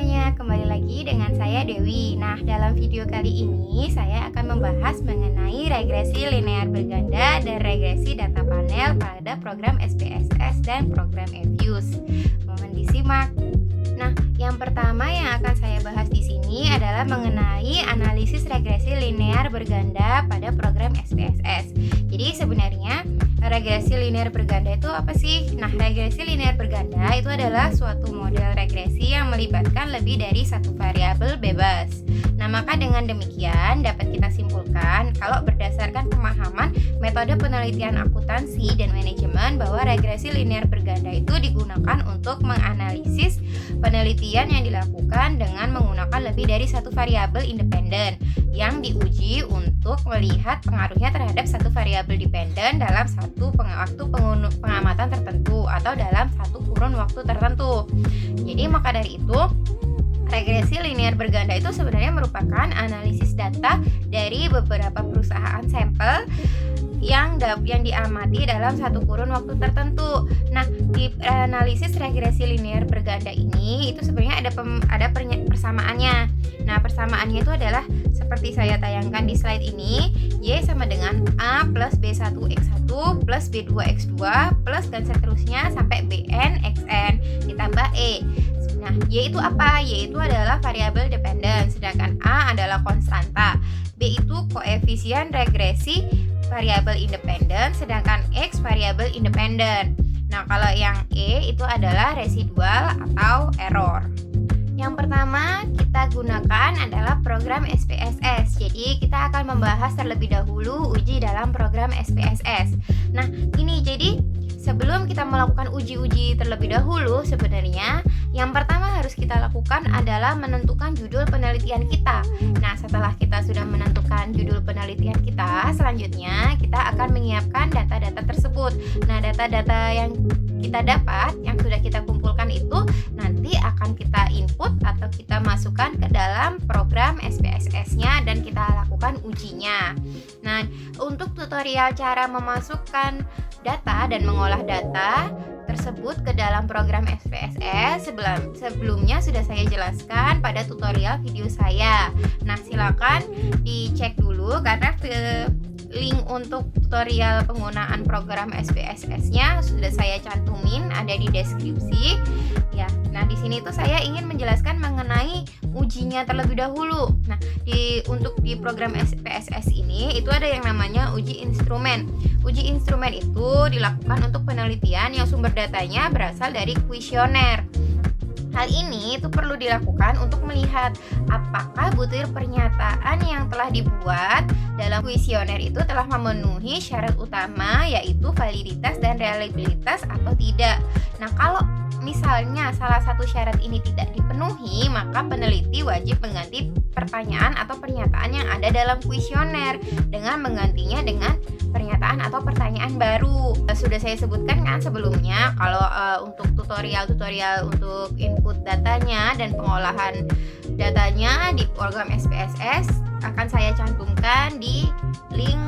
semuanya, kembali lagi dengan saya Dewi. Nah, dalam video kali ini saya akan membahas mengenai regresi linear berganda dan regresi data panel pada program SPSS dan program EViews. Mohon disimak. Nah, yang pertama yang akan saya bahas di sini adalah mengenai analisis regresi linear berganda pada program SPSS. Jadi sebenarnya regresi linear berganda itu apa sih? Nah, regresi linear berganda itu adalah suatu model regresi yang melibatkan lebih dari satu variabel bebas. Nah, maka dengan demikian dapat kita simpulkan kalau berdasarkan pemahaman metode penelitian akuntansi dan manajemen bahwa regresi linear berganda itu digunakan untuk menganalisis penelitian yang dilakukan dengan menggunakan lebih dari satu variabel independen yang diuji untuk melihat pengaruhnya terhadap satu variabel dependen dalam satu waktu pengamatan tertentu atau dalam satu kurun waktu tertentu. Jadi maka dari itu regresi linear berganda itu sebenarnya merupakan analisis data dari beberapa perusahaan sampel yang diamati dalam satu kurun waktu tertentu. Nah, di analisis regresi linear berganda ini itu sebenarnya ada persamaannya. Nah, persamaannya itu adalah seperti saya tayangkan di slide ini, Y sama dengan A plus B1X1 plus B2X2 plus dan seterusnya sampai Bn Xn ditambah E. Nah, Y itu apa? Y itu adalah variabel dependen, sedangkan A adalah konstanta. B itu koefisien regresi variabel independen, sedangkan X variabel independen. Nah, kalau yang E itu adalah residual atau error. Yang pertama kita gunakan adalah program SPSS. Jadi kita akan membahas terlebih dahulu uji dalam program SPSS. Nah, ini jadi sebelum kita melakukan uji-uji terlebih dahulu, sebenarnya yang pertama harus kita lakukan adalah menentukan judul penelitian kita. Nah, setelah kita sudah menentukan judul penelitian kita, selanjutnya kita akan menyiapkan data-data tersebut. Nah, data-data yang kita dapat, yang sudah kita kumpulkan itu nanti akan kita input atau kita masukkan ke dalam program SPSS-nya dan kita lakukan ujinya. Nah, untuk tutorial cara memasukkan data dan mengolah data tersebut ke dalam program SPSS sebelumnya sudah saya jelaskan pada tutorial video saya. Nah, silakan dicek dulu karena link untuk tutorial penggunaan program SPSS-nya sudah saya cantumin, ada di deskripsi. Ya, nah di sini tuh saya ingin menjelaskan mengenai ujinya terlebih dahulu. Nah, untuk di program SPSS ini itu ada yang namanya uji instrumen. Uji instrumen itu dilakukan untuk penelitian yang sumber datanya berasal dari kuesioner. Hal ini itu perlu dilakukan untuk melihat apakah butir pernyataan yang telah dibuat dalam kuesioner itu telah memenuhi syarat utama yaitu validitas dan reliabilitas atau tidak. Nah, kalau misalnya salah satu syarat ini tidak dipenuhi, maka peneliti wajib mengganti pertanyaan atau pernyataan yang ada dalam kuesioner dengan menggantinya dengan pernyataan atau pertanyaan baru. Sudah saya sebutkan kan sebelumnya kalau untuk tutorial untuk input datanya dan pengolahan datanya di program SPSS akan saya cantumkan di link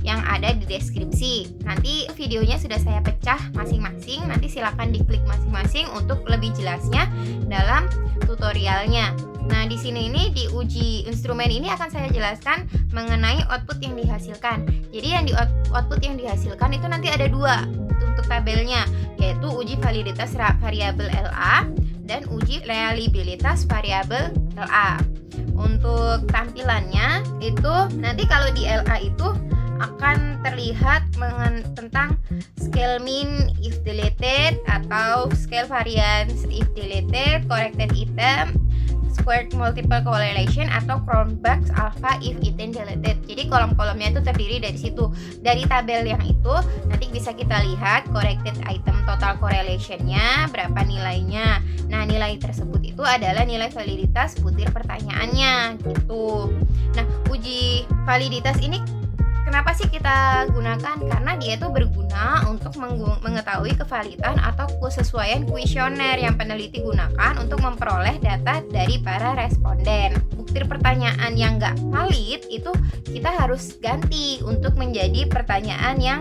yang ada di deskripsi. Nanti videonya sudah saya pecah masing-masing, nanti silakan diklik masing-masing untuk lebih jelasnya dalam tutorialnya. Nah, di sini ini di uji instrumen ini akan saya jelaskan mengenai output yang dihasilkan. Jadi yang output yang dihasilkan itu nanti ada dua untuk tabelnya, yaitu uji validitas variabel LA dan uji reliabilitas variabel LA. Untuk tampilannya itu nanti kalau di LA itu akan terlihat tentang scale mean if deleted atau scale variance if deleted, corrected item, squared multiple correlation atau Cronbach's alpha if item deleted. Jadi kolom-kolomnya itu terdiri dari situ. Dari tabel yang itu nanti bisa kita lihat corrected item total correlation-nya berapa nilainya. Nah, nilai tersebut itu adalah nilai validitas butir pertanyaannya gitu. Nah, uji validitas ini kenapa sih kita gunakan? Karena dia itu berguna untuk mengetahui kevalidan atau kesesuaian kuesioner yang peneliti gunakan untuk memperoleh data dari para responden. Butir pertanyaan yang nggak valid itu kita harus ganti untuk menjadi pertanyaan yang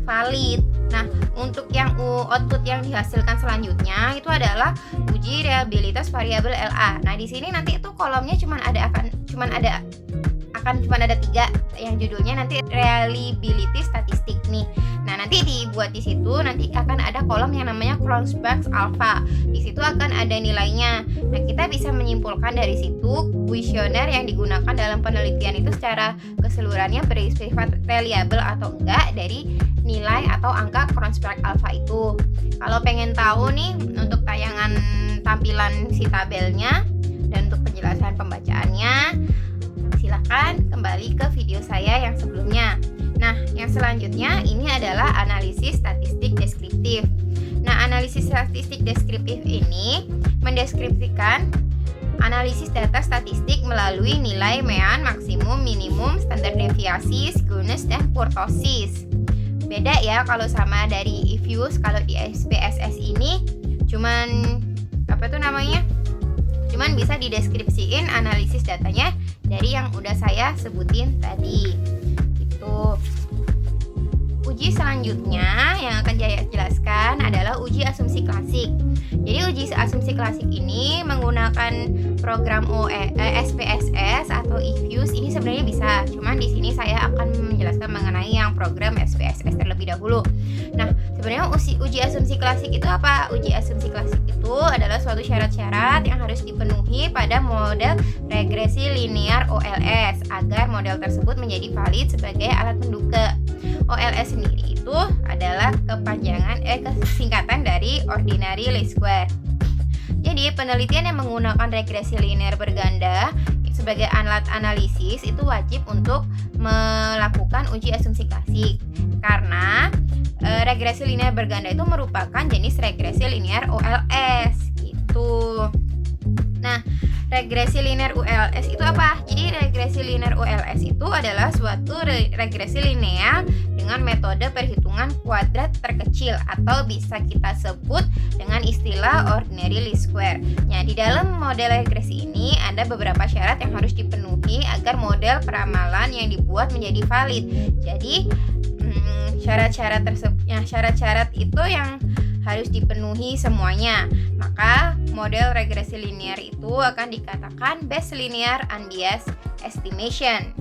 valid Nah, untuk yang output yang dihasilkan selanjutnya itu adalah uji reliabilitas variabel LA. Nah, di sini nanti itu kolomnya cuma ada 3 yang judulnya nanti reliability statistik nih. Nah, nanti dibuat di situ nanti akan ada kolom yang namanya Kronberg alpha. Di situ akan ada nilainya. Nah, kita bisa menyimpulkan dari situ kuesioner yang digunakan dalam penelitian itu secara keseluruhannya bersifat reliable atau enggak dari nilai atau angka Kronberg alpha itu. Kalau pengen tahu nih untuk tayangan tampilan si tabelnya dan untuk penjelasan pembacaannya, silakan kembali ke video saya yang sebelumnya. Nah, yang selanjutnya ini adalah analisis statistik deskriptif. Nah, analisis statistik deskriptif ini mendeskripsikan analisis data statistik melalui nilai mean, maksimum, minimum, standar deviasi, skewness, dan kurtosis. Beda ya kalau sama dari Ifuse. Kalau di SPSS ini cuman cuman bisa dideskripsiin analisis datanya dari yang udah saya sebutin tadi gitu. Uji selanjutnya yang akan saya jelaskan adalah uji asumsi klasik. Jadi uji asumsi klasik ini menggunakan program SPSS atau Ifuse. Ini sebenarnya bisa, cuman di sini saya akan menjelaskan mengenai yang program SPSS terlebih dahulu. Nah, sebenarnya uji asumsi klasik itu apa? Uji asumsi klasik itu adalah suatu syarat-syarat yang harus dipenuhi pada model regresi linear OLS agar model tersebut menjadi valid sebagai alat penduga. OLS sendiri itu adalah kesingkatan dari ordinary least square. Jadi penelitian yang menggunakan regresi linear berganda sebagai alat analisis itu wajib untuk melakukan uji asumsi klasik karena regresi linear berganda itu merupakan jenis regresi linear OLS gitu. Nah, regresi linear ULS itu apa? Jadi regresi linear ULS itu adalah suatu regresi linear dengan metode perhitungan kuadrat terkecil atau bisa kita sebut dengan istilah ordinary least square. Nah, di dalam model regresi ini ada beberapa syarat yang harus dipenuhi agar model peramalan yang dibuat menjadi valid. Jadi syarat-syarat itu yang harus dipenuhi semuanya. Maka model regresi linear itu akan dikatakan best linear unbiased estimation.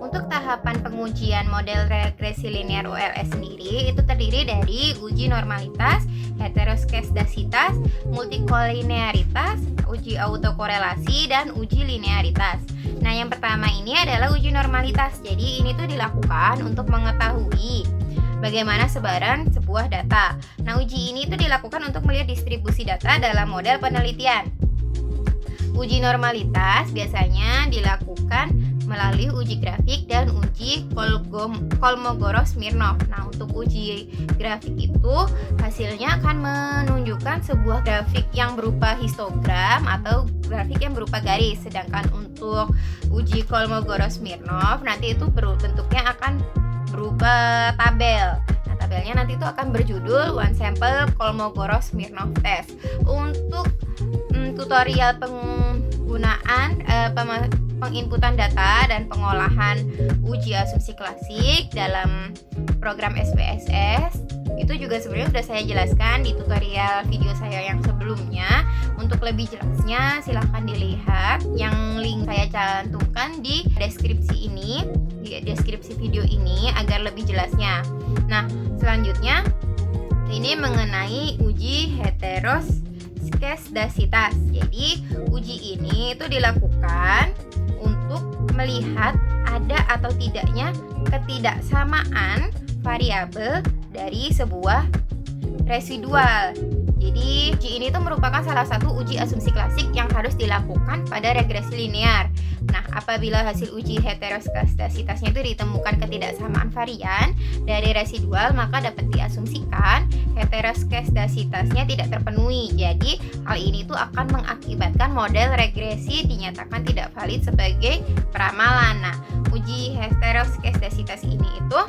Untuk tahapan pengujian model regresi linear OLS sendiri itu terdiri dari uji normalitas, heteroskedasitas, multikolinearitas, uji autokorelasi, dan uji linearitas. Nah, yang pertama ini adalah uji normalitas. Jadi ini tuh dilakukan untuk mengetahui bagaimana sebaran sebuah data. Nah, uji ini itu dilakukan untuk melihat distribusi data dalam model penelitian. Uji normalitas biasanya dilakukan melalui uji grafik dan uji Kolmogorov-Smirnov. Nah, untuk uji grafik itu hasilnya akan menunjukkan sebuah grafik yang berupa histogram atau grafik yang berupa garis. Sedangkan untuk uji Kolmogorov-Smirnov nanti itu bentuknya akan berupa tabel. Nah, tabelnya nanti itu akan berjudul One Sample Kolmogorov-Smirnov Test. Untuk tutorial penggunaan penginputan data dan pengolahan uji asumsi klasik dalam program SPSS itu juga sebenarnya sudah saya jelaskan di tutorial video saya yang sebelumnya. Untuk lebih jelasnya silahkan dilihat yang link saya cantumkan di deskripsi video ini agar lebih jelasnya. Nah, selanjutnya ini mengenai uji heteroskedasitas. Jadi uji ini itu dilakukan untuk melihat ada atau tidaknya ketidaksamaan variabel dari sebuah residual. Jadi uji ini tuh merupakan salah satu uji asumsi klasik yang harus dilakukan pada regresi linear. Nah, apabila hasil uji heteroskedasitasnya itu ditemukan ketidaksamaan varian dari residual, maka dapat diasumsikan heteroskedasitasnya tidak terpenuhi. Jadi hal ini tuh akan mengakibatkan model regresi dinyatakan tidak valid sebagai peramalan. Nah, uji heteroskedasitas ini itu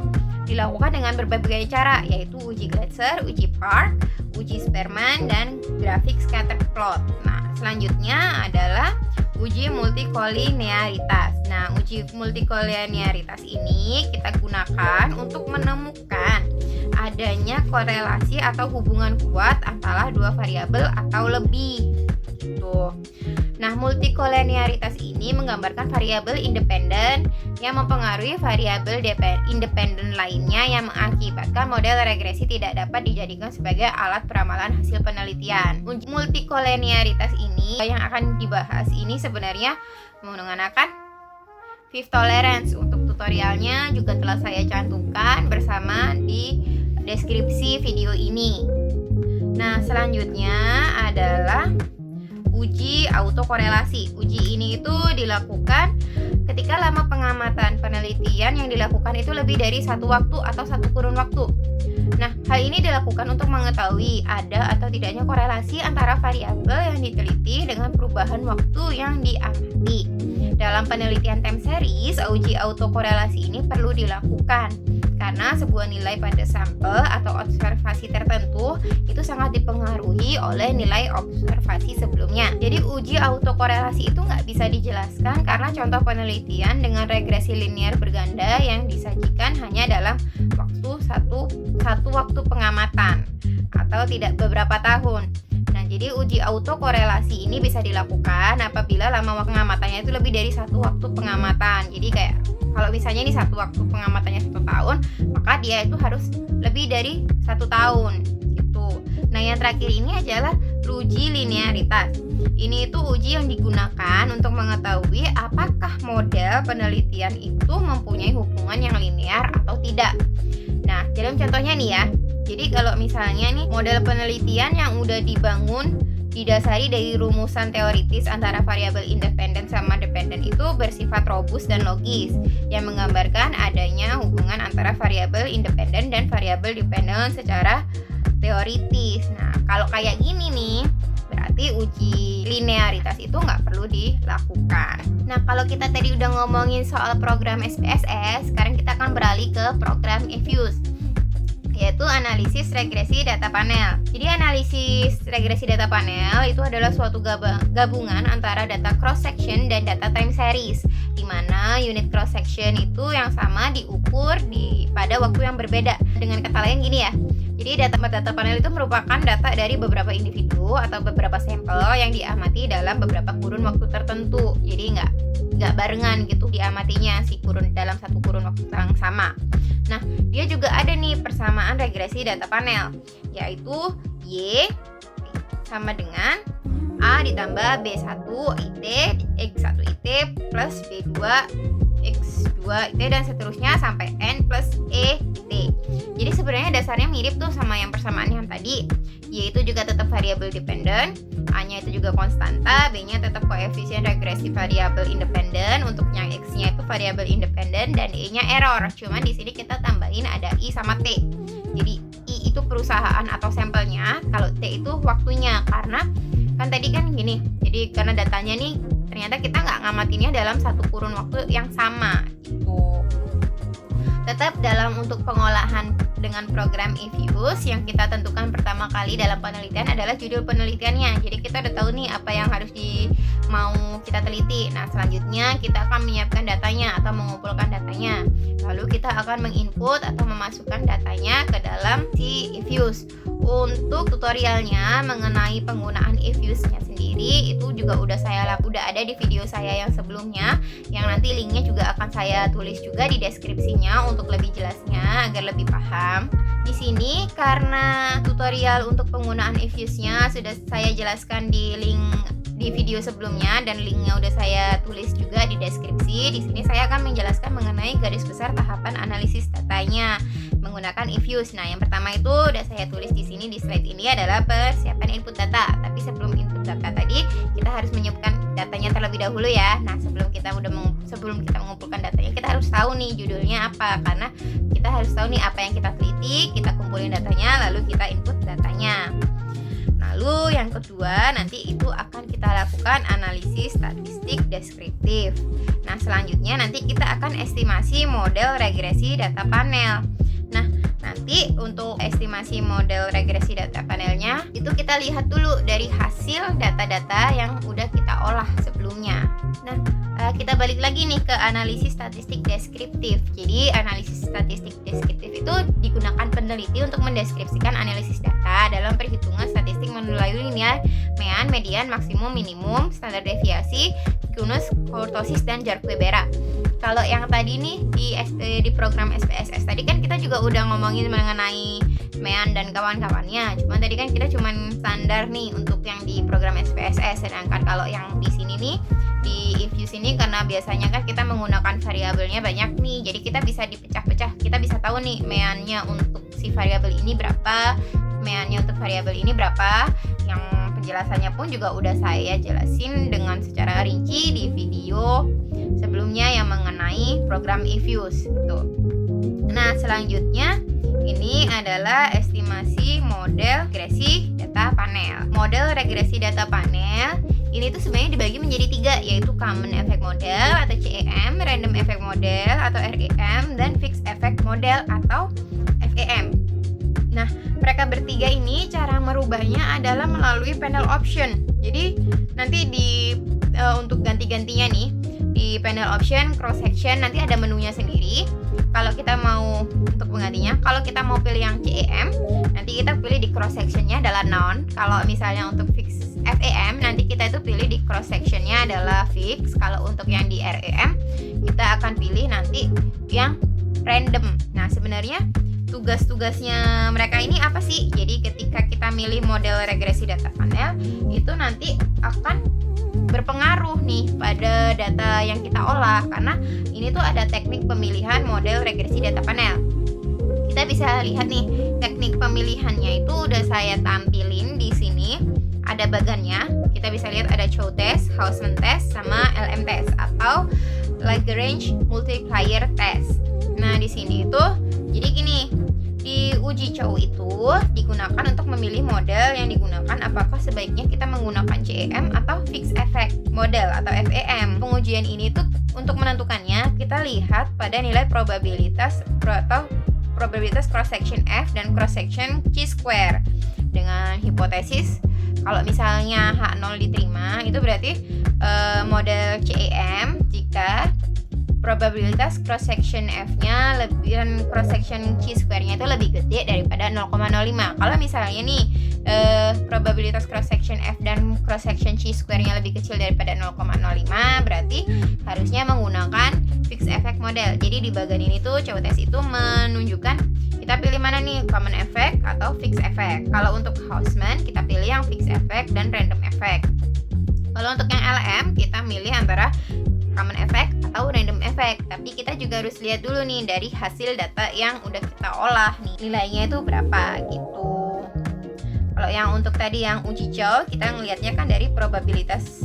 dilakukan dengan berbagai cara, yaitu uji Glatzer, uji Park, uji Spearman, dan grafik scatter plot. Nah, selanjutnya adalah uji multikolinearitas. Nah, uji multikolinearitas ini kita gunakan untuk menemukan adanya korelasi atau hubungan kuat antara dua variabel atau lebih. Gitu. Nah, multikolinearitas ini menggambarkan variabel independen yang mempengaruhi variabel independen lainnya yang mengakibatkan model regresi tidak dapat dijadikan sebagai alat peramalan hasil penelitian. Multikolinearitas ini yang akan dibahas ini sebenarnya menggunakan Fifth tolerance. Untuk tutorialnya juga telah saya cantumkan bersama di deskripsi video ini. Nah, selanjutnya adalah uji autokorelasi. Uji ini itu dilakukan ketika lama pengamatan penelitian yang dilakukan itu lebih dari satu waktu atau satu kurun waktu. Nah, hal ini dilakukan untuk mengetahui ada atau tidaknya korelasi antara variabel yang diteliti dengan perubahan waktu yang diamati. Dalam penelitian time series, uji autokorelasi ini perlu dilakukan karena sebuah nilai pada sampel atau observasi tertentu itu sangat dipengaruhi oleh nilai observasi sebelumnya. Jadi uji autokorelasi itu nggak bisa dijelaskan karena contoh penelitian dengan regresi linear berganda yang disajikan hanya dalam waktu satu waktu pengamatan atau tidak beberapa tahun. Nah, jadi uji autokorelasi ini bisa dilakukan apabila lama pengamatannya itu lebih dari satu waktu pengamatan. Jadi kayak kalau misalnya ini satu waktu pengamatannya 1 tahun, maka dia itu harus lebih dari 1 tahun gitu. Nah, yang terakhir ini adalah uji linearitas. Ini itu uji yang digunakan untuk mengetahui apakah model penelitian itu mempunyai hubungan yang linear atau tidak. Nah, dalam contohnya nih ya. Jadi kalau misalnya nih model penelitian yang udah dibangun didasari dari rumusan teoritis antara variabel independen sama dependen itu bersifat robust dan logis yang menggambarkan adanya hubungan antara variabel independen dan variabel dependen secara teoritis. Nah, kalau kayak gini nih berarti uji linearitas itu nggak perlu dilakukan. Nah, kalau kita tadi udah ngomongin soal program SPSS, sekarang kita akan beralih ke program EFUSE, yaitu analisis regresi data panel. Jadi analisis regresi data panel itu adalah suatu gabungan antara data cross section dan data time series, di mana unit cross section itu yang sama diukur pada waktu yang berbeda. Dengan kata lain gini ya. Jadi data panel itu merupakan data dari beberapa individu atau beberapa sampel yang diamati dalam beberapa kurun waktu tertentu. Jadi nggak barengan gitu diamatinya dalam satu kurun waktu yang sama. Nah, dia juga ada nih persamaan regresi data panel, yaitu Y sama dengan A ditambah B1 IT X1 IT plus B2 X2 IT dan seterusnya sampai N plus E IT. Jadi sebenarnya dasarnya mirip tuh sama yang persamaan yang tadi. Y itu juga tetap variabel dependen, A-nya itu juga konstanta, B-nya tetap koefisien regresi variabel independen, untuk yang X-nya itu variabel independen dan E-nya error. Cuman di sini kita tambahin ada I sama T. Jadi I itu perusahaan atau sampelnya, kalau T itu waktunya, karena kan tadi kan gini. Jadi karena datanya nih ternyata kita nggak ngamatinnya dalam satu kurun waktu yang sama gitu. Tetap dalam untuk pengolahan dengan program EFUSE yang kita tentukan pertama kali dalam penelitian adalah judul penelitiannya. Jadi kita udah tahu nih apa yang harus mau kita teliti. Nah, selanjutnya kita akan menyiapkan datanya atau mengumpulkan datanya. Lalu kita akan menginput atau memasukkan datanya ke dalam si EFUSE. Untuk tutorialnya mengenai penggunaan EFUSE-nya sendiri itu juga udah ada di video saya yang sebelumnya, yang nanti linknya juga akan saya tulis juga di deskripsinya untuk lebih jelasnya agar lebih paham. Di sini karena tutorial untuk penggunaan EFUSE-nya sudah saya jelaskan di link di video sebelumnya dan linknya udah saya tulis juga di deskripsi. Di sini saya akan menjelaskan mengenai garis besar tahapan analisis datanya menggunakan EFUSE. Nah, yang pertama itu udah saya tulis di sini di slide ini adalah persiapan input data. Tapi sebelum input data tadi kita harus menyiapkan datanya terlebih dahulu ya. Nah, sebelum kita mengumpulkan datanya, kita harus tahu nih judulnya apa, karena kita harus tahu nih apa yang kita teliti, kita kumpulin datanya, lalu kita input datanya. Lalu yang kedua nanti itu akan kita lakukan analisis statistik deskriptif. Nah, selanjutnya nanti kita akan estimasi model regresi data panel. Nah, nanti untuk estimasi model regresi data panelnya itu kita lihat dulu dari hasil data-data yang udah kita olah sebelumnya. Nah, kita balik lagi nih ke analisis statistik deskriptif. Jadi analisis statistik deskriptif itu digunakan peneliti untuk mendeskripsikan analisis data dalam perhitungan statistik melalui nilai mean, median, maksimum, minimum, standar deviasi, kunus, kurtosis, dan Jarque-Bera. Kalau yang tadi nih di program SPSS tadi kan kita juga udah ngomongin mengenai mean dan kawan-kawannya. Cuman tadi kan kita cuman standar nih untuk yang di program SPSS. Sedangkan kalau yang di sini nih di IFUS ini karena biasanya kan kita menggunakan variabelnya banyak nih. Jadi kita bisa dipecah-pecah. Kita bisa tahu nih meannya untuk si variabel ini berapa, meannya untuk variabel ini berapa. Yang penjelasannya pun juga udah saya jelasin dengan secara rinci di video sebelumnya yang mengenai program IFUS gitu. Nah, selanjutnya ini adalah estimasi model regresi data panel. Model regresi data panel ini tuh sebenarnya dibagi menjadi 3, yaitu Common Effect Model atau CEM, Random Effect Model atau REM, dan Fixed Effect Model atau FEM. Nah, mereka bertiga ini cara merubahnya adalah melalui panel option. Jadi nanti untuk ganti-gantinya nih di panel option cross section nanti ada menunya sendiri. Kalau kita mau untuk penggantinya, kalau kita mau pilih yang CEM, nanti kita pilih di cross sectionnya adalah none. Kalau misalnya untuk fix FEM, nanti kita itu pilih di cross sectionnya adalah fix. Kalau untuk yang di REM, kita akan pilih nanti yang random. Nah, sebenarnya tugas-tugasnya mereka ini apa sih? Jadi ketika kita milih model regresi data panel, itu nanti akan berpengaruh nih pada data yang kita olah, karena ini tuh ada teknik pemilihan model regresi data panel. Kita bisa lihat nih teknik pemilihannya itu udah saya tampilin di sini. Ada bagannya, kita bisa lihat ada Chow test, Hausman test, sama LM test atau Lagrange multiplier test. Nah, di sini itu jadi gini, di uji Chow itu digunakan untuk memilih model yang digunakan apakah sebaiknya kita menggunakan CEM atau Fixed Effect Model atau FEM. Pengujian ini tuh untuk menentukannya kita lihat pada nilai probabilitas atau probabilitas cross section F dan cross section chi-square dengan hipotesis kalau misalnya H0 diterima itu berarti model CEM jika probabilitas cross section F-nya lebih dan cross section chi-square-nya itu lebih gede daripada 0,05. Kalau misalnya nih probabilitas cross section F dan cross section chi-square-nya lebih kecil daripada 0,05, berarti harusnya menggunakan fixed effect model. Jadi di bagian ini tuh Chow test itu menunjukkan kita pilih mana nih, common effect atau fixed effect. Kalau untuk Hausman kita pilih yang fixed effect dan random effect. Kalau untuk yang LM kita milih antara common effect atau random effect. Tapi kita juga harus lihat dulu nih dari hasil data yang udah kita olah nih, nilainya itu berapa gitu. Kalau yang untuk tadi yang uji Chow, kita ngelihatnya kan dari probabilitas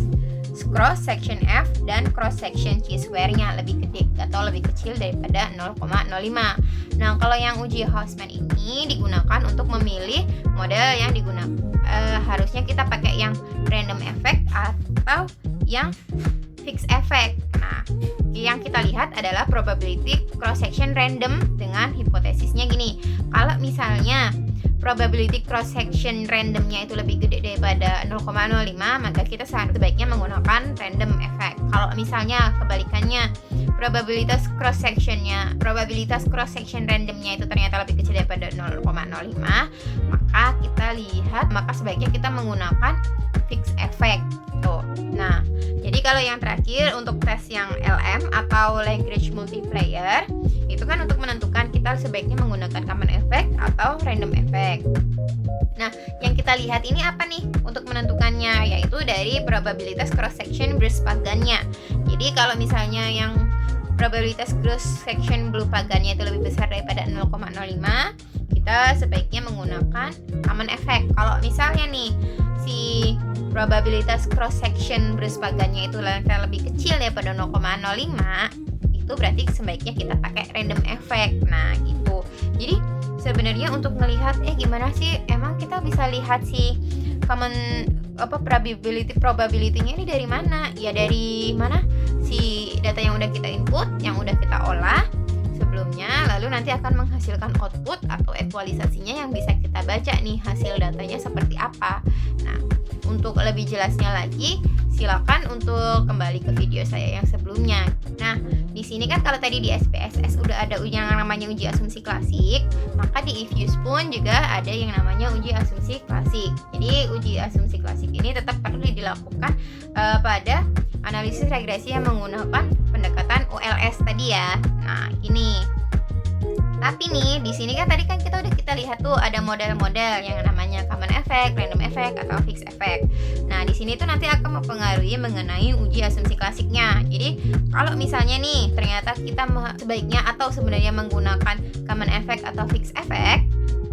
cross section F dan cross section chi-square-nya lebih gede atau lebih kecil daripada 0,05. Nah, kalau yang uji Hausman ini digunakan untuk memilih model yang digunakan harusnya kita pakai yang random effect atau yang fixed effect. Nah, yang kita lihat adalah probability cross section random dengan hipotesisnya gini. Kalau misalnya probability cross section randomnya itu lebih gede daripada 0,05, maka kita sebaiknya menggunakan random effect. Kalau misalnya kebalikannya, probabilitas cross section randomnya itu ternyata lebih kecil daripada 0,05, maka sebaiknya kita menggunakan fixed effect tuh. Nah, jadi kalau yang terakhir untuk tes yang LM atau Lagrange multiplier itu kan untuk menentukan kita sebaiknya menggunakan common effect atau random effect. Nah, yang kita lihat ini apa nih untuk menentukannya, yaitu dari probabilitas cross section bersepagannya. Jadi kalau misalnya yang probabilitas cross section bersepagannya itu lebih besar daripada 0,05, kita sebaiknya menggunakan common effect. Kalau misalnya nih si probabilitas cross section bersepagannya itu lebih kecil daripada 0,05, itu berarti sebaiknya kita pakai random effect. Nah, gitu. Jadi sebenarnya untuk melihat gimana sih emang kita bisa lihat si common probability-nya ini dari mana? Ya dari mana si data yang udah kita input, yang udah kita olah sebelumnya, lalu nanti akan menghasilkan output atau ekualisasinya yang bisa kita baca nih hasil datanya seperti apa. Nah, untuk lebih jelasnya lagi, silakan untuk kembali ke video saya yang sebelumnya. Nah, di sini kan kalau tadi di SPSS udah ada yang namanya uji asumsi klasik, maka di IFUS pun juga ada yang namanya uji asumsi klasik. Jadi uji asumsi klasik ini tetap perlu dilakukan pada analisis regresi yang menggunakan pendekatan OLS tadi ya. Nah, ini. Tapi nih, di sini kan tadi kan kita lihat tuh ada model-model yang namanya common effect, random effect, atau fixed effect. Nah, di sini tuh nanti akan mempengaruhi mengenai uji asumsi klasiknya. Jadi, kalau misalnya nih ternyata kita sebaiknya atau sebenarnya menggunakan common effect atau fixed effect,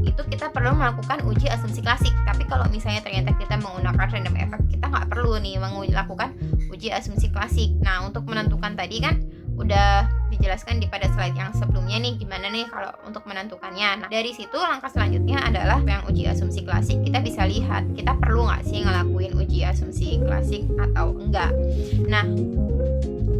itu kita perlu melakukan uji asumsi klasik. Tapi kalau misalnya ternyata kita menggunakan random effect, kita nggak perlu nih melakukan uji asumsi klasik. Nah, untuk menentukan tadi kan udah dijelaskan di pada slide yang sebelumnya nih, gimana nih kalau untuk menentukannya. Nah, dari situ langkah selanjutnya adalah yang uji asumsi klasik. Kita bisa lihat kita perlu nggak sih ngelakuin uji asumsi klasik atau enggak. Nah,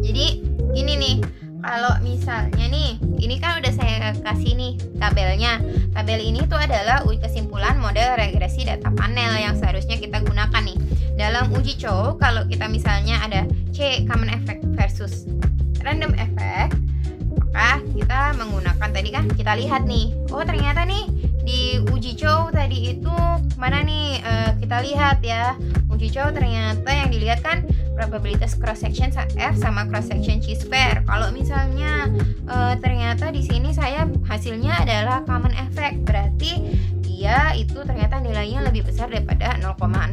jadi gini nih, kalau misalnya nih, ini kan udah saya kasih nih tabelnya. Tabel ini tuh adalah kesimpulan model regresi data panel yang seharusnya kita gunakan nih. Dalam uji Chow, kalau kita misalnya ada C common effect versus random effect, maka kita menggunakan tadi kan kita lihat nih, oh ternyata nih di uji Chow tadi itu mana nih, kita lihat ya, uji Chow ternyata yang dilihat kan probabilitas cross section F sama cross section chi square. Kalau misalnya ternyata di sini saya hasilnya adalah common effect, berarti dia itu ternyata nilainya lebih besar daripada 0,05.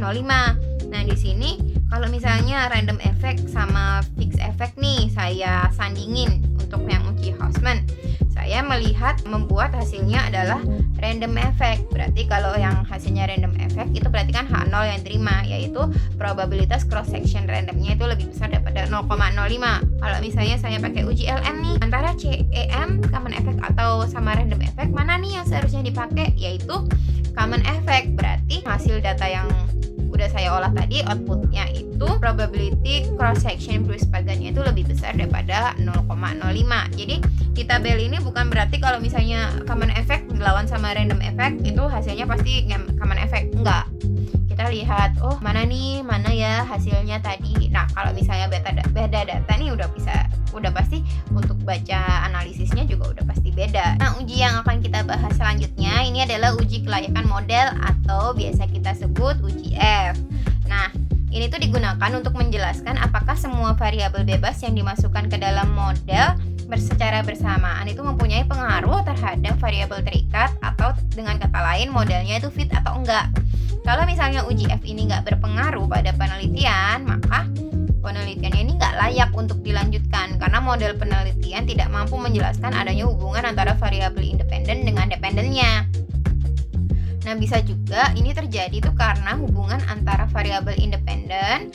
Nah, di sini kalau misalnya random effect sama fixed effect nih saya sandingin untuk yang uji Hausman, saya melihat membuat hasilnya adalah random effect. Berarti kalau yang hasilnya random effect itu berarti kan H0 yang diterima, yaitu probabilitas cross section randomnya itu lebih besar daripada 0,05. Kalau misalnya saya pakai uji LM nih, antara CEM common effect atau sama random effect, mana nih yang seharusnya dipakai? Yaitu common effect. Berarti hasil data yang udah saya olah tadi, outputnya itu probability cross section Bruce Pagannya itu lebih besar daripada 0,05. Jadi di tabel ini bukan berarti kalau misalnya common effect dilawan sama random effect itu hasilnya pasti common effect, enggak. Kita lihat, oh mana ya hasilnya tadi. Nah, kalau misalnya beda data nih udah pasti untuk baca analisisnya juga udah pasti beda. Nah, uji yang akan kita bahas selanjutnya ini adalah uji kelayakan model atau biasa kita sebut uji F. Nah, ini tuh digunakan untuk menjelaskan apakah semua variabel bebas yang dimasukkan ke dalam model secara bersamaan itu mempunyai pengaruh terhadap variabel terikat, atau dengan kata lain modelnya itu fit atau enggak. Kalau misalnya uji F ini nggak berpengaruh pada penelitian, maka penelitiannya ini nggak layak untuk dilanjutkan karena model penelitian tidak mampu menjelaskan adanya hubungan antara variabel independen dengan dependennya. Nah, bisa juga ini terjadi tuh karena hubungan antara variabel independen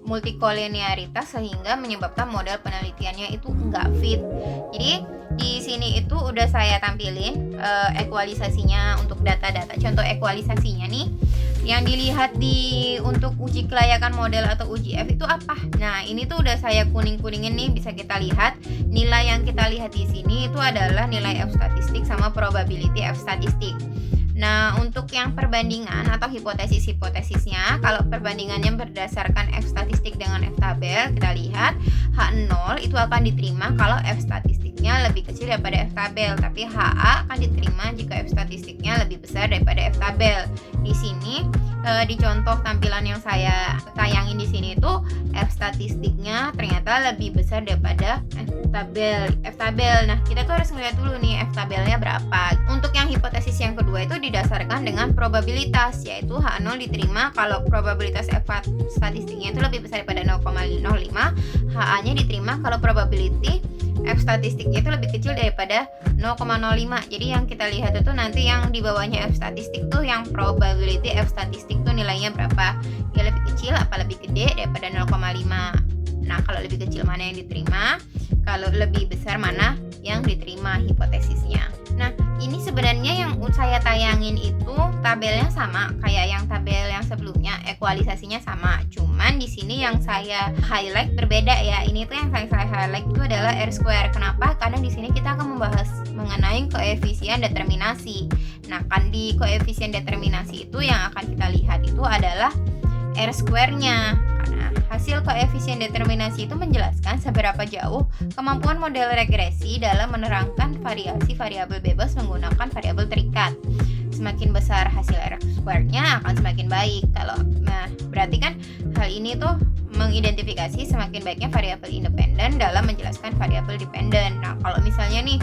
multikolinearitas sehingga menyebabkan model penelitiannya itu enggak fit. Jadi di sini itu udah saya tampilin ekualisasinya untuk data-data. Contoh ekualisasinya nih, yang dilihat untuk uji kelayakan model atau uji F itu apa? Nah, ini tuh udah saya kuning-kuningin nih, bisa kita lihat. Nilai yang kita lihat di sini itu adalah nilai F statistik sama probability F statistik. Nah, untuk yang perbandingan atau hipotesis-hipotesisnya, kalau perbandingannya berdasarkan F statistik dengan F tabel, kita lihat H0 itu akan diterima kalau F statistiknya lebih kecil daripada F tabel, tapi HA akan diterima jika F statistiknya lebih besar daripada F tabel. Di sini di contoh tampilan yang saya tayangin di sini itu F statistiknya ternyata lebih besar daripada F tabel. Nah, kita tuh harus ngeliat dulu nih F tabelnya berapa. Untuk yang hipotesis yang kedua itu didasarkan dengan probabilitas, yaitu H0 diterima kalau probabilitas F statistiknya itu lebih besar daripada 0,05, HA-nya diterima kalau probability F statistiknya itu lebih kecil daripada 0,05. Jadi yang kita lihat itu nanti yang di bawahnya F statistik tuh yang probability F statistik tuh nilainya berapa, dia lebih kecil apa lebih gede daripada 0,5. Nah, kalau lebih kecil mana yang diterima, kalau lebih besar mana yang diterima hipotesisnya. Nah, ini sebenarnya yang saya tayangin itu tabelnya sama kayak yang tabel yang sebelumnya, ekualisasinya sama. Cuman di sini yang saya highlight berbeda ya. Ini tuh yang saya highlight itu adalah R square. Kenapa? Karena di sini kita akan membahas mengenai koefisien determinasi. Nah, kan di koefisien determinasi itu yang akan kita lihat itu adalah R square-nya. Karena koefisien determinasi itu menjelaskan seberapa jauh kemampuan model regresi dalam menerangkan variasi variabel bebas menggunakan variabel terikat. Semakin besar hasil R-squared-nya akan semakin baik. Berarti kan hal ini tuh mengidentifikasi semakin baiknya variabel independen dalam menjelaskan variabel dependen. Nah, kalau misalnya nih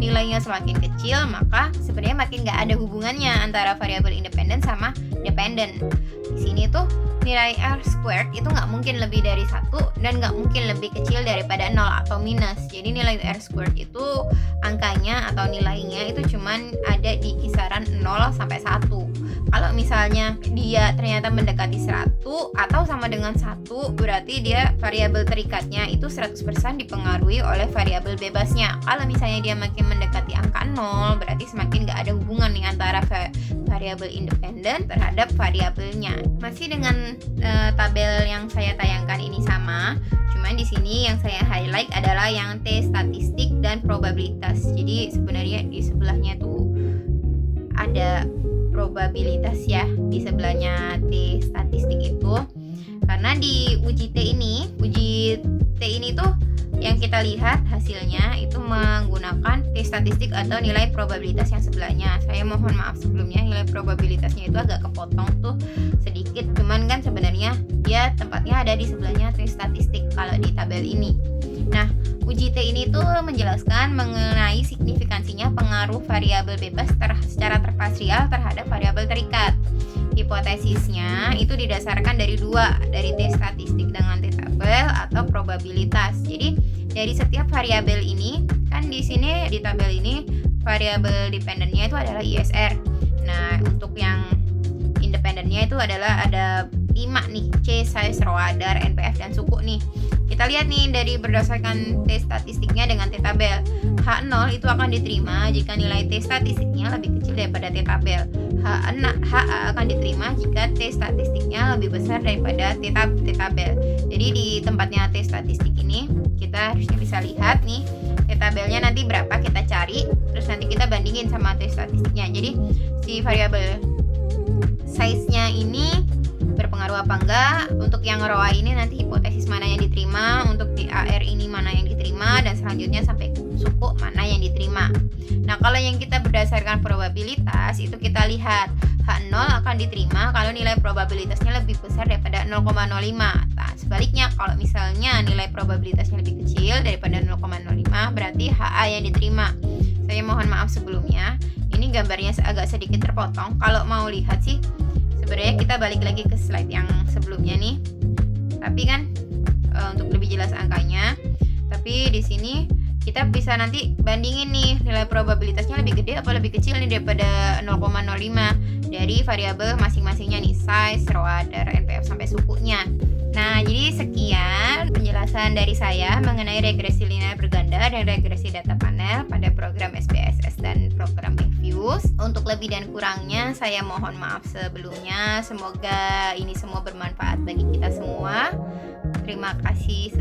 nilainya semakin kecil, maka sebenarnya makin nggak ada hubungannya antara variabel independen sama dependen. Di sini tuh nilai R-squared itu nggak mungkin lebih dari 1 dan nggak mungkin lebih kecil daripada 0 atau minus. Jadi nilai R-squared itu angkanya atau nilainya itu cuman ada di kisaran 0 sampai 1. Kalau misalnya dia ternyata mendekati 100 atau sama dengan 1, berarti dia variabel terikatnya itu 100% dipengaruhi oleh variabel bebasnya. Kalau misalnya dia makin mendekati angka 0, berarti semakin nggak ada hubungan nih antara variabel independen terhadap variabelnya. Masih dengan tabel yang saya tayangkan ini sama, cuman di sini yang saya highlight adalah yang T statistik dan probabilitas. Jadi sebenarnya di sebelahnya tuh ada probabilitas ya, di sebelahnya T statistik itu, karena di uji T ini tuh yang kita lihat hasilnya itu menggunakan T statistik atau nilai probabilitas yang sebelahnya. Saya mohon maaf sebelumnya, nilai probabilitasnya itu agak kepotong tuh sedikit, cuman kan sebenarnya dia tempatnya ada di sebelahnya T statistik kalau di tabel ini. Nah, uji T ini tuh menjelaskan mengenai signifikansinya pengaruh variabel bebas secara terparsial terhadap variabel terikat. Hipotesisnya itu didasarkan dari T statistik dengan T tabel atau probabilitas. Jadi dari setiap variabel ini, kan di sini di tabel ini variabel dependennya itu adalah ISR. Nah, untuk yang independennya itu adalah ada 5 nih, C, size, roadar, NPF, dan suku nih. Kita lihat nih dari berdasarkan T statistiknya dengan T tabel. H0 itu akan diterima jika nilai T statistiknya lebih kecil daripada T tabel. HA akan diterima jika T statistiknya lebih besar daripada T tabel. Jadi di tempatnya T statistik ini kita harusnya bisa lihat nih T tabelnya nanti berapa kita cari, terus nanti kita bandingin sama T statistiknya. Jadi si variabel size-nya ini berpengaruh apa enggak, untuk yang ROA ini nanti hipotesis mana yang diterima, untuk di AR ini mana yang diterima, dan selanjutnya sampai suku mana yang diterima. Nah, kalau yang kita berdasarkan probabilitas itu kita lihat H0 akan diterima kalau nilai probabilitasnya lebih besar daripada 0,05. Nah, sebaliknya kalau misalnya nilai probabilitasnya lebih kecil daripada 0,05, berarti HA yang diterima. Saya mohon maaf sebelumnya, ini gambarnya agak sedikit terpotong. Kalau mau lihat sih sebenarnya kita balik lagi ke slide yang sebelumnya nih. Tapi kan untuk lebih jelas angkanya. Tapi di sini kita bisa nanti bandingin nih nilai probabilitasnya lebih gede apa lebih kecil nih daripada 0,05 dari variabel masing-masingnya nih, size, roadar, NPF sampai sukunya. Nah, jadi sekian penjelasan dari saya mengenai regresi linear berganda dan regresi data panel pada program SPSS dan program Infuse. Untuk lebih dan kurangnya saya mohon maaf sebelumnya. Semoga ini semua bermanfaat bagi kita semua. Terima kasih.